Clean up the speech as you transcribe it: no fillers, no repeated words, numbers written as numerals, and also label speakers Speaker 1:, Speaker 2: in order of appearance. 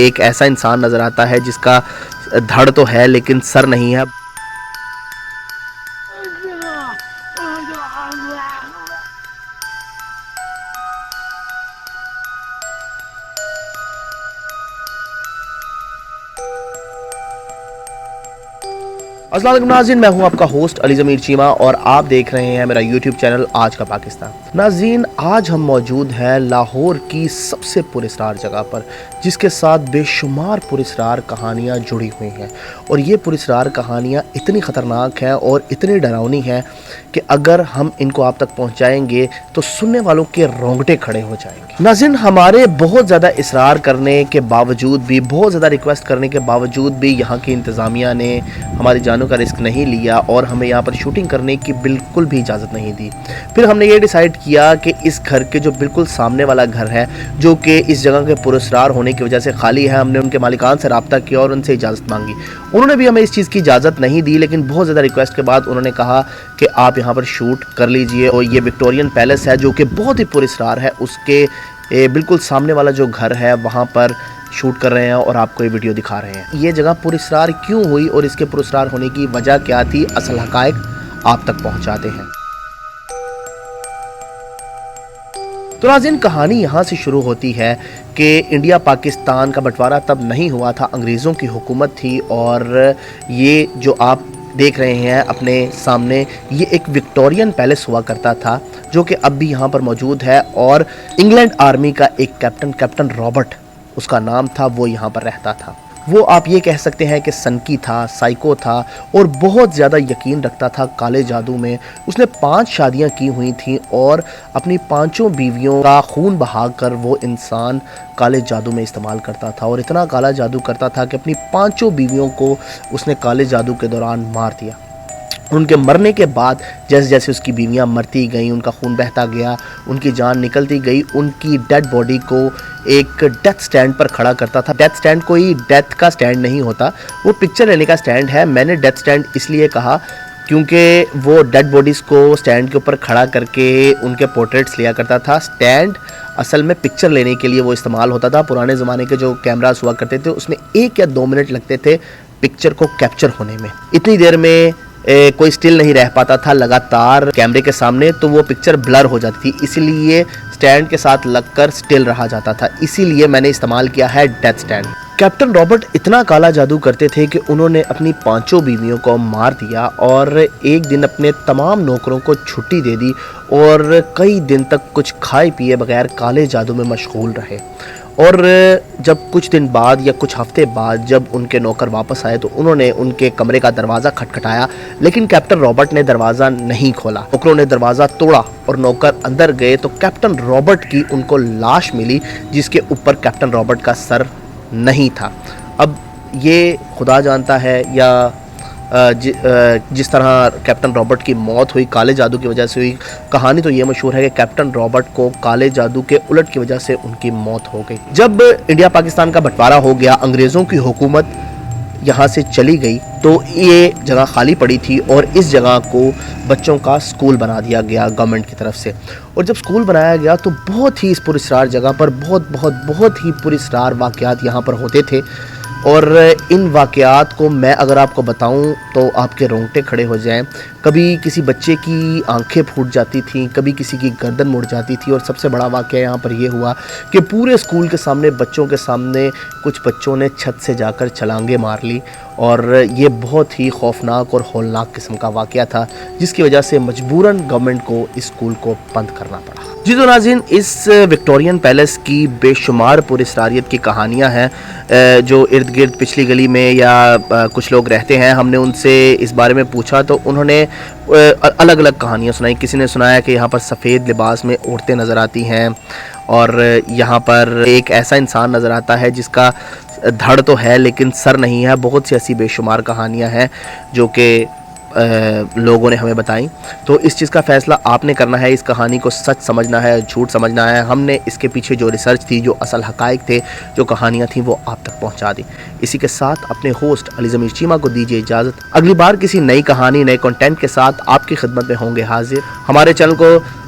Speaker 1: ایک ایسا انسان نظر آتا ہے جس کا دھڑ تو ہے لیکن سر نہیں ہے. السلام علیکم ناظرین، میں ہوں آپ کا ہوسٹ علی ضمیر چیمہ اور آپ دیکھ رہے ہیں میرا یوٹیوب چینل آج کا پاکستان. ناظرین، آج ہم موجود ہیں لاہور کی سب سے پراسرار جگہ پر جس کے ساتھ بے شمار پراسرار کہانیاں جڑی ہوئی ہیں، اور یہ پراسرار کہانیاں اتنی خطرناک ہیں اور اتنی ڈراؤنی ہیں کہ اگر ہم ان کو آپ تک پہنچائیں گے تو سننے والوں کے رونگٹے کھڑے ہو جائیں گے. ناظرین، ہمارے بہت زیادہ اصرار کرنے کے باوجود بھی، بہت زیادہ ریکویسٹ کرنے کے باوجود بھی یہاں کی انتظامیہ نے ہماری جانوں کا رسک نہیں لیا اور ہمیں یہاں پر شوٹنگ کرنے کی بالکل بھی اجازت نہیں دی. پھر ہم نے یہ ڈیسائیڈ کیا کہ اس گھر کے جو بالکل سامنے والا گھر ہے، جو کہ اس جگہ کے پراسرار ہونے کی وجہ سے خالی ہے، ہم نے ان کے مالکان سے رابطہ کیا اور ان سے اجازت مانگی. انہوں نے بھی ہمیں اس چیز کی اجازت نہیں دی، لیکن بہت زیادہ ریکویسٹ کے بعد انہوں نے کہا کہ آپ یہاں پر شوٹ کر لیجئے. اور یہ وکٹورین پیلس ہے جو کہ بہت ہی پراسرار ہے، اس کے بالکل سامنے والا جو گھر ہے وہاں پر شوٹ کر رہے ہیں اور آپ کو یہ ویڈیو دکھا رہے ہیں. یہ جگہ پراسرار کیوں ہوئی اور اس کے پراسرار ہونے کی وجہ کیا تھی، اصل حقائق آپ تک پہنچاتے ہیں. تو ناظرین، کہانی یہاں سے شروع ہوتی ہے کہ انڈیا پاکستان کا بٹوارہ تب نہیں ہوا تھا، انگریزوں کی حکومت تھی، اور یہ جو آپ دیکھ رہے ہیں اپنے سامنے، یہ ایک وکٹورین پیلس ہوا کرتا تھا جو کہ اب بھی یہاں پر موجود ہے. اور انگلینڈ آرمی کا ایک کیپٹن رابرٹ اس کا نام تھا، وہ یہاں پر رہتا تھا. وہ آپ یہ کہہ سکتے ہیں کہ سنکی تھا، سائیکو تھا، اور بہت زیادہ یقین رکھتا تھا کالے جادو میں. اس نے 5 شادیاں کی ہوئی تھیں اور اپنی 5 بیویوں کا خون بہا کر وہ انسان کالے جادو میں استعمال کرتا تھا، اور اتنا کالا جادو کرتا تھا کہ اپنی 5 بیویوں کو اس نے کالے جادو کے دوران مار دیا. ان کے مرنے کے بعد جیسے جیسے اس کی بیویاں مرتی گئیں، ان کا خون بہتا گیا، ان کی جان نکلتی گئی، ان کی ڈیڈ باڈی کو ایک ڈیتھ سٹینڈ پر کھڑا کرتا تھا. ڈیتھ سٹینڈ کوئی ڈیتھ کا سٹینڈ نہیں ہوتا، وہ پکچر لینے کا سٹینڈ ہے. میں نے ڈیتھ سٹینڈ اس لیے کہا کیونکہ وہ ڈیڈ باڈیز کو سٹینڈ کے اوپر کھڑا کر کے ان کے پورٹریٹس لیا کرتا تھا. سٹینڈ اصل میں پکچر لینے کے لیے وہ استعمال ہوتا تھا. پرانے زمانے کے جو کیمراز ہوا کرتے تھے اس میں 1 یا 2 منٹ لگتے تھے پکچر کو کیپچر ہونے میں. اتنی دیر میں کوئی سٹل نہیں رہ پاتا تھا لگاتار کیمرے کے سامنے، تو وہ پکچر بلر ہو جاتی تھی، اسی لیے سٹینڈ کے ساتھ لگ کر سٹل رہا جاتا تھا. اسی لیے میں نے استعمال کیا ہے ڈیتھ سٹینڈ. کیپٹن رابرٹ اتنا کالا جادو کرتے تھے کہ انہوں نے اپنی 5 بیویوں کو مار دیا اور ایک دن اپنے تمام نوکروں کو چھٹی دے دی اور کئی دن تک کچھ کھائے پیے بغیر کالے جادو میں مشغول رہے. اور جب کچھ دن بعد یا کچھ ہفتے بعد جب ان کے نوکر واپس آئے تو انہوں نے ان کے کمرے کا دروازہ کھٹکھٹایا، لیکن کیپٹن رابرٹ نے دروازہ نہیں کھولا. نوکروں نے دروازہ توڑا اور نوکر اندر گئے تو کیپٹن رابرٹ کی ان کو لاش ملی جس کے اوپر کیپٹن رابرٹ کا سر نہیں تھا. اب یہ خدا جانتا ہے یا جس طرح کیپٹن رابرٹ کی موت ہوئی کالے جادو کی وجہ سے ہوئی. کہانی تو یہ مشہور ہے کہ کیپٹن رابرٹ کو کالے جادو کے الٹ کی وجہ سے ان کی موت ہو گئی. جب انڈیا پاکستان کا بٹوارہ ہو گیا، انگریزوں کی حکومت یہاں سے چلی گئی، تو یہ جگہ خالی پڑی تھی اور اس جگہ کو بچوں کا سکول بنا دیا گیا گورنمنٹ کی طرف سے. اور جب سکول بنایا گیا تو بہت ہی اس پراسرار جگہ پر بہت ہی پراسرار واقعات یہاں پر ہوتے تھے. اور ان واقعات کو میں اگر آپ کو بتاؤں تو آپ کے رونگٹے کھڑے ہو جائیں. کبھی کسی بچے کی آنکھیں پھوٹ جاتی تھیں، کبھی کسی کی گردن مڑ جاتی تھی، اور سب سے بڑا واقعہ یہاں پر یہ ہوا کہ پورے اسکول کے سامنے، بچوں کے سامنے، کچھ بچوں نے چھت سے جا کر چھلانگیں مار لی. اور یہ بہت ہی خوفناک اور ہولناک قسم کا واقعہ تھا جس کی وجہ سے مجبوراً گورنمنٹ کو اس اسکول کو بند کرنا پڑا. جی تو ناظرین، اس وکٹورین پیلس کی بے شمار پراسراریت کی کہانیاں ہیں جو ارد گرد پچھلی گلی میں یا کچھ لوگ رہتے ہیں. ہم نے ان سے اس بارے میں پوچھا تو انہوں نے الگ الگ کہانیاں سنائی. کسی نے سنایا کہ یہاں پر سفید لباس میں عورتیں نظر آتی ہیں، اور یہاں پر ایک ایسا انسان نظر آتا ہے جس کا دھڑ تو ہے لیکن سر نہیں ہے. بہت سی ایسی بے شمار کہانیاں ہیں جو کہ لوگوں نے ہمیں بتائیں. تو اس چیز کا فیصلہ آپ نے کرنا ہے، اس کہانی کو سچ سمجھنا ہے، جھوٹ سمجھنا ہے. ہم نے اس کے پیچھے جو ریسرچ تھی، جو اصل حقائق تھے، جو کہانیاں تھیں، وہ آپ تک پہنچا دی. اسی کے ساتھ اپنے ہوسٹ علی ضمیر چیمہ کو دیجیے اجازت. اگلی بار کسی نئی کہانی، نئے کنٹینٹ کے ساتھ آپ کی خدمت میں ہوں گے حاضر. ہمارے چینل کو